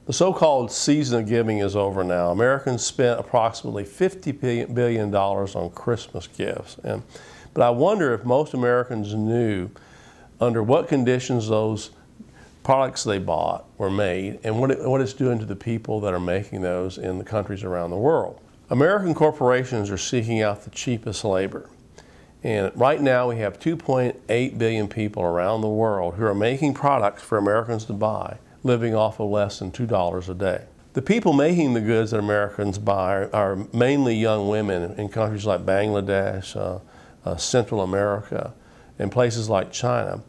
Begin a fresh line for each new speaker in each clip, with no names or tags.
The so-called season of giving is over now. Americans spent approximately $50 billion on Christmas gifts. But I wonder if most Americans knew under what conditions those products they bought were made and what it's doing to the people that are making those in the countries around the world. American corporations are seeking out the cheapest labor. And right now we have 2.8 billion people around the world who are making products for Americans to buy, living off of less than $2 a day. The people making the goods that Americans buy are mainly young women in countries like Bangladesh, Central America, and places like China,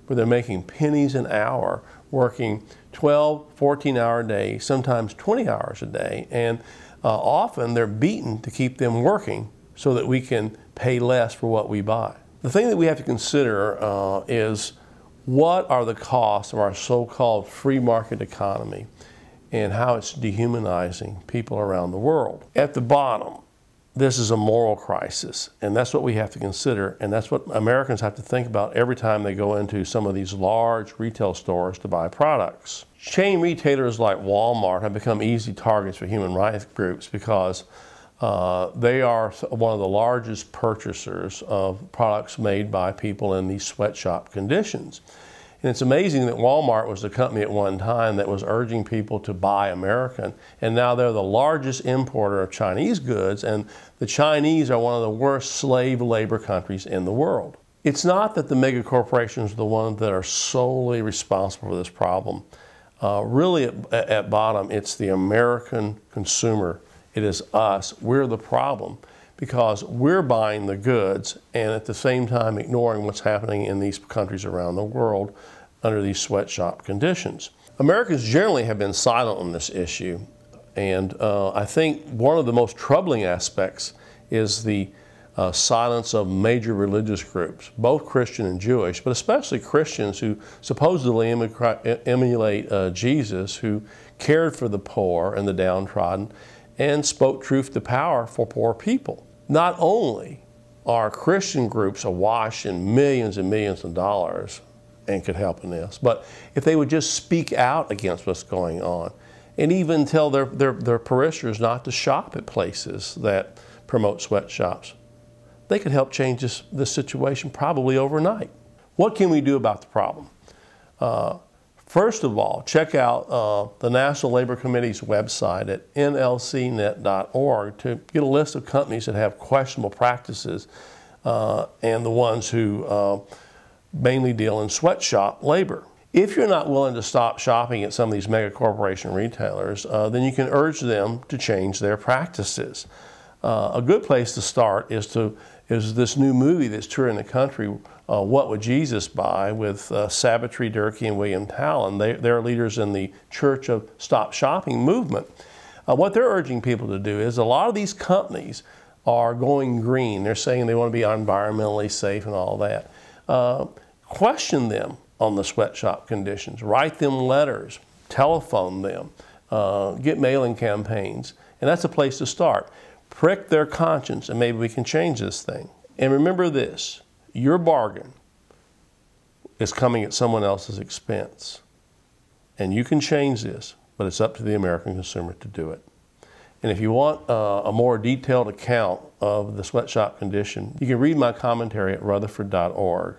where they're making pennies an hour, working 12, 14-hour days, sometimes 20 hours a day, and often they're beaten to keep them working so that we can pay less for what we buy. The thing that we have to consider is what are the costs of our so-called free market economy and how it's dehumanizing people around the world. At the bottom, this is a moral crisis, and that's what we have to consider, and that's what Americans have to think about every time they go into some of these large retail stores to buy products. Chain retailers like Walmart have become easy targets for human rights groups because they are one of the largest purchasers of products made by people in these sweatshop conditions. And it's amazing that Walmart was the company at one time that was urging people to buy American, and now they're the largest importer of Chinese goods, and the Chinese are one of the worst slave labor countries in the world. It's not that the mega corporations are the ones that are solely responsible for this problem. Really, at bottom, it's the American consumer. It is us. We're the problem because we're buying the goods and at the same time ignoring what's happening in these countries around the world under these sweatshop conditions. Americans generally have been silent on this issue, and I think one of the most troubling aspects is the silence of major religious groups, both Christian and Jewish, but especially Christians who supposedly emulate Jesus, who cared for the poor and the downtrodden and spoke truth to power for poor people. Not only are Christian groups awash in millions and millions of dollars and could help in this, but if they would just speak out against what's going on and even tell their parishioners not to shop at places that promote sweatshops, they could help change this situation probably overnight. What can we do about the problem? First of all, check out the National Labor Committee's website at nlcnet.org to get a list of companies that have questionable practices and the ones who mainly deal in sweatshop labor. If you're not willing to stop shopping at some of these mega corporation retailers, then you can urge them to change their practices. A good place to start is this new movie that's touring the country, What Would Jesus Buy, with Savitri Durkee and William Talon. They're leaders in the Church of Stop Shopping movement. What they're urging people to do is a lot of these companies are going green. They're saying they want to be environmentally safe and all that. Question them on the sweatshop conditions. Write them letters. Telephone them. Get mailing campaigns. And that's a place to start. Prick their conscience, and maybe we can change this thing. And remember this, your bargain is coming at someone else's expense. And you can change this, but it's up to the American consumer to do it. And if you want a more detailed account of the sweatshop condition, you can read my commentary at rutherford.org.